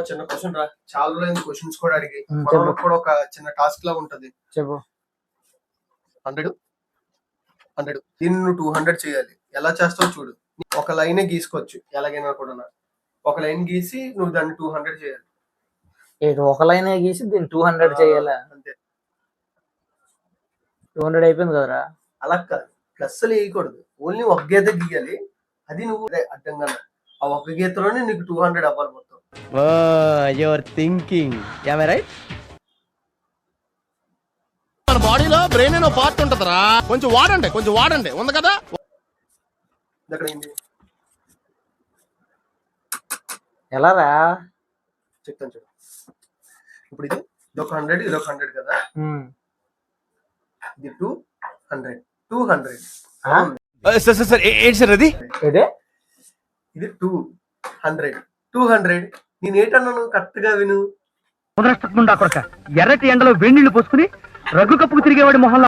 చిన్న క్వశ్చన్ రా, చాలా రోజులైంది క్వశ్చన్స్ కూడా అడిగి. కూడా ఒక చిన్న టాస్క్ లా ఉంటది. చెప్పు. 100 దీన్ని నువ్వు 200 చేయాలి. ఎలా చేస్తావు చూడు. ఒక లైన్ గీసుకోవచ్చు ఎలాగైనా కూడా. ఒక లైన్ గీసి నువ్వు దాన్ని 200 చేయాలి. ఒక లైన్ గీసి దీన్ని 200 చేయాలా? అంతే. 200 అయిపోయింది కదరా. అలా కాదు, ప్లస్ వేయకూడదు. ఓన్లీ ఒక గీత గీయాలి. అది నువ్వు అడ్డంగా ఆ ఒక్క గీతలోనే నీకు 200 అవ్వాలి మొత్తం. Your thinking right. మన బాడీలో బ్రెయిన్ అనే పార్ట్ ఉంటదరా, కొంచెం వాడండి ఉంది కదా. ఎలా రా చెప్తాను చూడు. ఇప్పుడు ఇది ఒక 100, ఇది ఒక 100 కదా. ఇది 200 సార్ ఏంటి సార్ అది? ఇది 200. నేను ఏంటన్నాను కరెక్ట్ గా విను. ఎర్రటి ఎండలో వేణీళ్లు పోసుకుని రగ్గు కప్పుకు తిరిగేవాడి మొహంలో